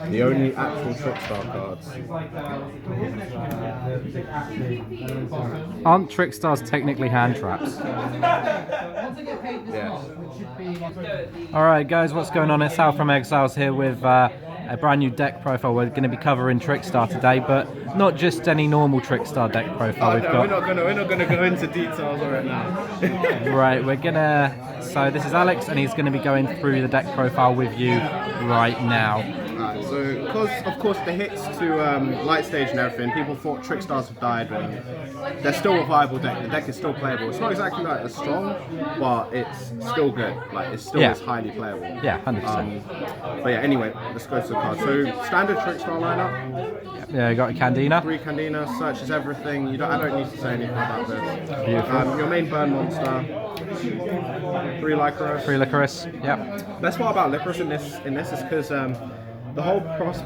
The only actual Trickstar cards. Aren't Trickstars technically hand traps? Yeah. Alright guys, what's going on? It's Al from Exiles here with a brand new deck profile. We're going to be covering Trickstar today, but not just any normal Trickstar deck profile. Oh, no, we're not gonna go into details right now. Right, so this is Alex, and he's gonna be going through the deck profile with you right now. Alright, so because of course the hits to light stage and everything, people thought Trickstars have died, and they're still a viable deck. The deck is still playable. It's not exactly like as strong, but it's still good. Like it's still is highly playable. Yeah, 100%. But yeah, anyway, let's go to the card. So standard Trickstar lineup. Yeah, you got a Candina. 3 Candina, searches everything. I don't need to say anything about this. Beautiful. Your main burn monster. 3 Licorice. 3 Licorice. Yep. Best part about Licorice in this is because the whole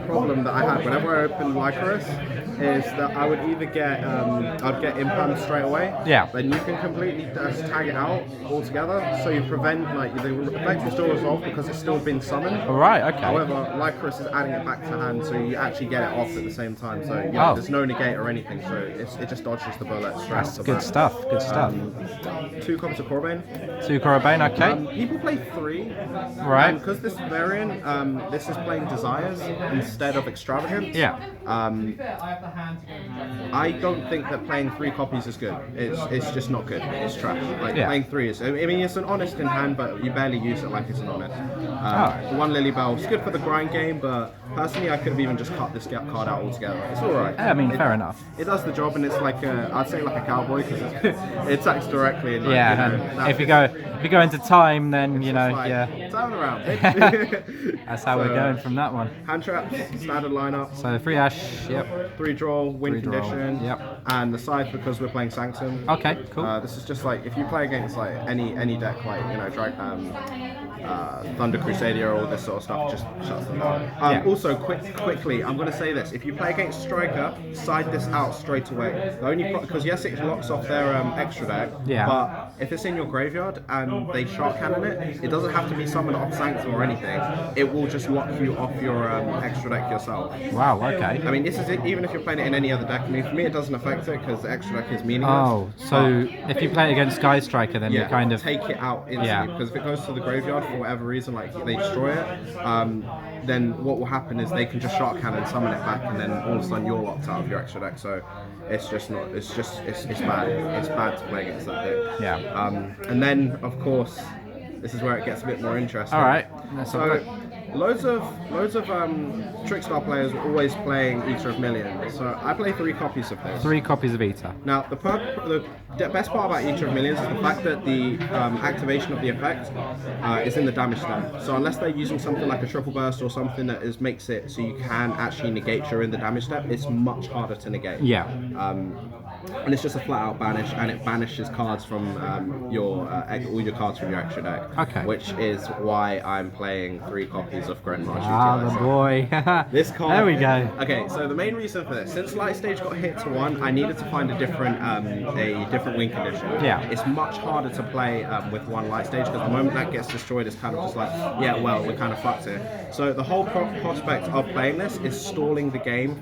problem that I had whenever I opened Licorice is that I would either get I'd get imperm straight away. Yeah. Then you can completely just tag it out altogether, so you prevent the effect is still resolved because it's still been summoned. All right. Okay. However, Licorice is adding it back to hand, so you actually get it off at the same time. So there's no negate or anything, so it just dodges the bullet straight off the bat. Good stuff. Good stuff. 2 copies of Corbane. 2 Corobane. Okay. People play 3. Right. Because this variant, this is playing Desires instead of Extravagance. Yeah. I don't think that playing 3 copies is good. It's just not good. It's trash. Playing 3 is. I mean, it's an honest in hand, but you barely use it like it's an honest. 1 Lily Bell. It's good for the grind game, but personally, I could have even just cut this card out altogether. It's all right. I mean, fair enough. It does the job, and it's like I'd say like a cowboy because it attacks directly. And And if you go into time, then Turn around. That's how we're going from that one. Hand traps, standard lineup. So 3 Ash. Yep. 3 draw, win 3 draw, condition. yep. And the side because we're playing Sanctum. Okay. Cool. This is just like if you play against like any deck like Thunder Crusader, all this sort of stuff, just shuts them down. Also, quickly, I'm going to say this: if you play against Striker, side this out straight away. The only because yes, it locks off their extra deck. Yeah. But if it's in your graveyard and they shark cannon it, it doesn't have to be summoned off Sanctum or anything. It will just lock you off your extra deck yourself. Wow. Okay. I mean, this is it. Even if you're playing it in any other deck, I mean, for me, it doesn't affect it because the extra deck is meaningless. Oh, so if you play it against Sky Striker, then you kind of take it out instantly because if it goes to the graveyard for whatever reason, like they destroy it, then what will happen is they can just shark cannon, summon it back, and then all of a sudden you're locked out of your extra deck. So it's just not. It's bad. It's bad to play against that deck. Yeah. And then of course, this is where it gets a bit more interesting. All right. So loads of Trickstar players are always playing Eater of Millions. So I play 3 copies of this. 3 copies of Eater. Now the best part about Eater of Millions is the fact that the activation of the effect is in the damage step. So unless they're using something like a triple burst or something that makes it so you can actually negate during the damage step, it's much harder to negate. Yeah. And it's just a flat out banish, and it banishes cards from all your cards from your extra deck. Okay. Which is why I'm playing 3 copies of Grenmarsh. Ah, the boy. This card. There we go. Okay, so the main reason for this, since Light Stage got hit to 1, I needed to find a different win condition. Yeah. It's much harder to play with 1 Light Stage because the moment that gets destroyed, it's kind of just like, yeah, well, we're kind of fucked here. So the whole prospect of playing this is stalling the game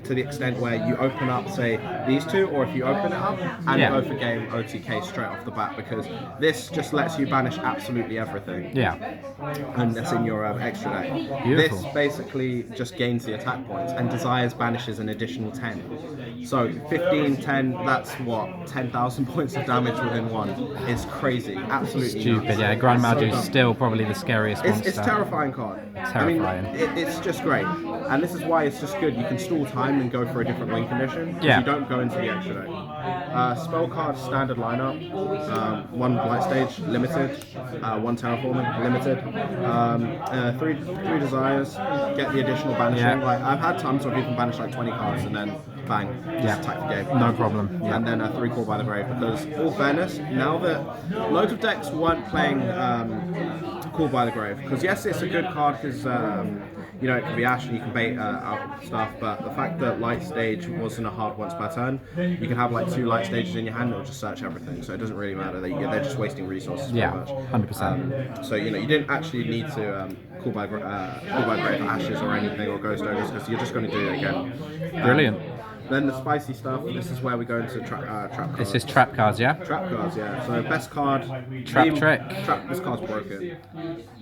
to the extent where you open up, say, these 2, or if you open it up and go for game OTK straight off the bat, because this just lets you banish absolutely everything. Yeah. And that's in your extra deck. Beautiful. This basically just gains the attack points, and Desires banishes an additional 10. So 15, 10, that's what, 10,000 points of damage within 1. It's crazy, absolutely Stupid. nuts. Yeah. Grand Magic is still probably the scariest monster. It's terrifying card. Terrifying. I mean, it's just great, and this is why it's just good. You can stall time and go for a different win condition. Yeah. You don't go into the extra deck. Spell card standard lineup. 1 Light Stage limited. 1 Terraforming limited. 3 Desires. Get the additional banishing. Yeah. Like I've had times where people banish like 20 cards and then bang, just attack the game. No problem. Yeah. And then a 3 Call by the Grave, because all fairness, now that loads of decks weren't playing Call by the Grave, because yes, it's a good card because it can be Ash and you can bait out stuff, but the fact that Light Stage wasn't a hard once per turn, you can have like 2 Light Stages in your hand that will just search everything, so it doesn't really matter. They're just wasting resources. Yeah, pretty much. 100%. So you didn't actually need to call by Grave Ashes or anything, or Ghost Ogres, because you're just going to do it again. Brilliant. Then the spicy stuff. This is where we go into trap cards. This is trap cards, yeah? Trap cards, yeah. So best card. Trap trick. This card's broken.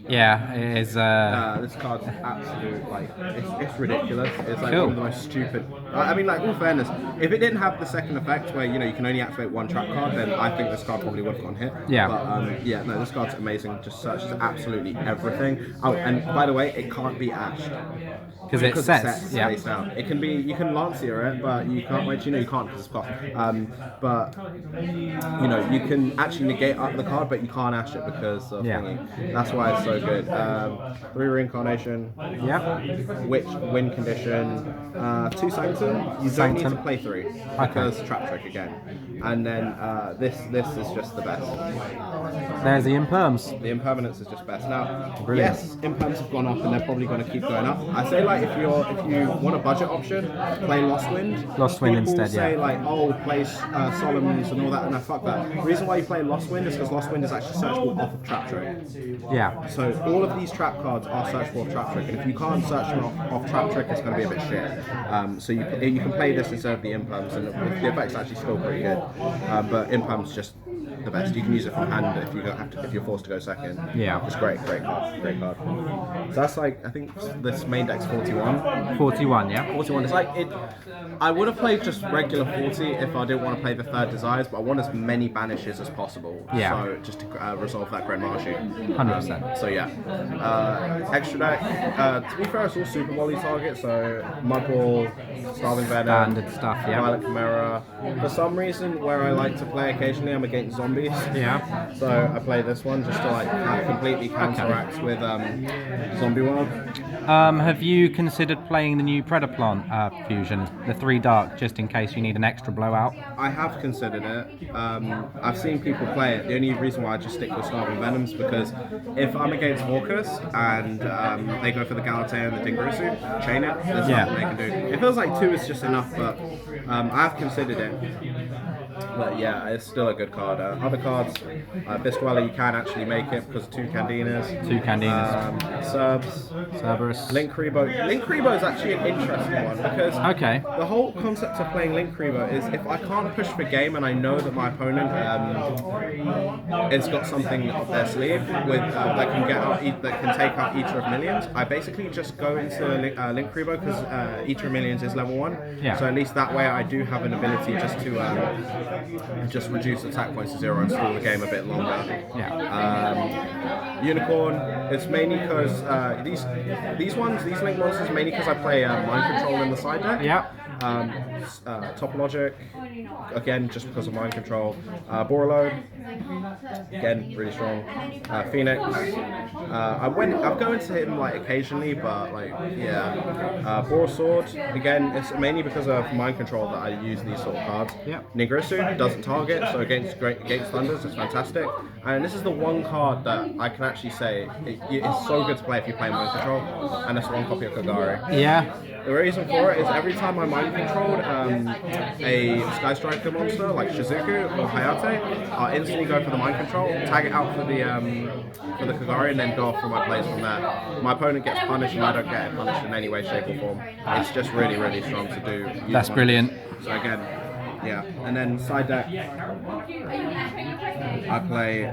Yeah, it is. This card's absolute, like, it's ridiculous. It's like one of the most stupid. I mean, like, all fairness, if it didn't have the second effect where you can only activate one trap card, then I think this card probably would have gone hit. Yeah. But yeah, no, this card's amazing. Just searches absolutely everything. Oh, and by the way, it can't be ashed. Because it sets, yeah. Face down. It can be, you can Lancier it, but you can't. Wait, you can't because it's blocked. But you can actually negate up the card, but you can't ash it because of thingy. That's why it's so good. 3 reincarnation. Yeah. Witch win condition. 2 sanctum. You don't need to play 3 because trap trick again. And then this is just the best. There's the imperms. The impermanence is just best. Now, Brilliant. yes, imperms have gone up and they're probably going to keep going up. I say, like, if you want a budget option, play Lost Wind. Lost Wind instead, say, yeah. like, oh, play Solemns and all that, and fuck that. The reason why you play Lost Wind is because Lost Wind is actually searchable off of Trap Trick. Yeah. So all of these trap cards are searchable off Trap Trick, and if you can't search them off Trap Trick, it's going to be a bit shit. So you can play this instead of the imperms, and the effect's actually still pretty good. But imperms just the best. You can use it from hand if you're forced to go second. Yeah. It's great card. So that's like, I think this main deck's 41. 41, yeah. 41. It's like it. I would have played just regular 40 if I didn't want to play the third desires, but I want as many banishes as possible. Yeah. So just to resolve that Grand Marshal. 100%. So yeah. Extra deck. To be fair, it's all Super Volley target. So Mud Ball, Starving Venom, Standard stuff, yeah. Violet Chimera. For some reason, where I like to play occasionally, I'm against zombies. Yeah. So I play this one just to like completely counteract with Zombie World. Have you considered playing the new Predaplant fusion, the 3 dark, just in case you need an extra blowout? I have considered it. I've seen people play it. The only reason why I just stick with Starving Venoms because if I'm against Orcus and they go for the Galatea and the Dingurusu, chain it, there's nothing they can do. It feels like 2 is just enough, but I have considered it. But yeah, it's still a good card. Other cards, Bistwella, you can actually make it because of 2 Candinas. 2 Candinas. Serbs. Cerberus. Link Rebo. Link Rebo is actually an interesting one because the whole concept of playing Link Rebo is if I can't push for game and I know that my opponent has got something up their sleeve with that can get out, that can take out Eater of Millions, I basically just go into Link Rebo because Eater of Millions is level 1. Yeah. So at least that way I do have an ability just to just reduce attack points to 0 and stall the game a bit longer. Yeah. Unicorn, it's mainly because these link monsters mainly because I play Mind Control in the side deck. Yeah. Topologic, again just because of Mind Control. Borreload, again really strong. Phoenix, I'm going to him like occasionally, but like Boar Sword, again it's mainly because of Mind Control that I use these sort of cards. Yeah. Ningirsu doesn't target, so against Thunders it's fantastic. And this is the one card that I can actually say it's so good to play if you play Mind Control, and it's 1 copy of Kagari. Yeah. The reason for it is every time I mind controlled a Sky Striker monster like Shizuku or Hayate, I'll instantly go for the mind control, tag it out for the Kagari, and then go off for my plays from there. My opponent gets punished and I don't get punished in any way, shape or form. It's just really, really strong to do. That's brilliant. So again, yeah. And then side deck, I play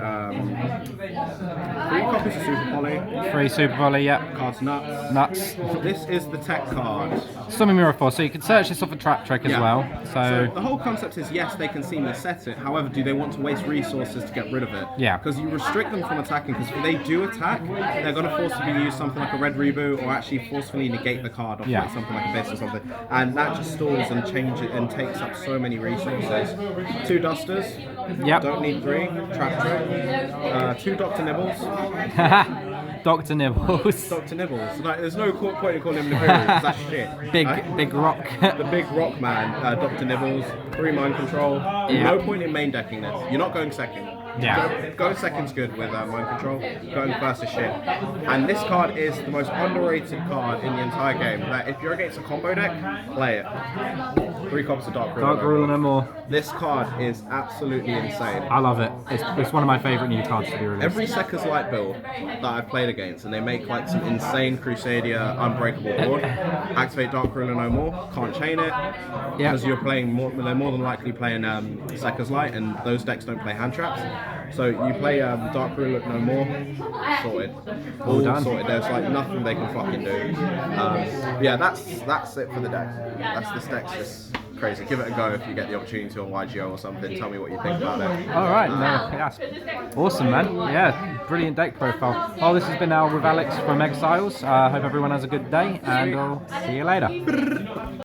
3 copies of Super Poly. 3 Super Volley, yeah. Cards Nuts. This is the tech card. Summon Mirror Force, so you can search this off a Trap Trick as well. So the whole concept is, yes, they can seem to set it. However, do they want to waste resources to get rid of it? Yeah. Because you restrict them from attacking, because if they do attack, they're going to forcibly use something like a Red Reboot or actually forcefully negate the card off like something like a Base or something. And that just stalls and changes and takes up so many resources. 2 Dusters. Yep. Don't need 3. Trap Trick. 2 Dr. Nibbles. Dr. Nibbles. Dr. Nibbles. Like, there's no point in calling him Nibbles, because that's shit. Big Rock. The big rock man, Dr. Nibbles, 3 mind control. Yeah. No point in main decking this. You're not going second. Yeah. Go second's good with mind control. Going first is shit. And this card is the most underrated card in the entire game. That if you're against a combo deck, play it. 3 copies of Dark Ruler. Dark Ruler no more. This card is absolutely insane. I love it. It's one of my favourite new cards to be released. Every Sekka's Light build that I've played against, and they make like some insane Crusadia unbreakable board. Activate Dark Ruler no more. Can't chain it because you're playing more. They're more than likely playing Sekka's Light, and those decks don't play hand traps. So you play Dark Ruler no more. Sorted. All done. sorted. There's like nothing they can fucking do. Yeah, that's it for the deck. This deck's just crazy. Give it a go if you get the opportunity on YGO or something. Tell me what you think about it. All right, that's awesome, man. Yeah, brilliant deck profile. Well, this has been Al with Alex from Exiles. Hope everyone has a good day, and I'll see you later.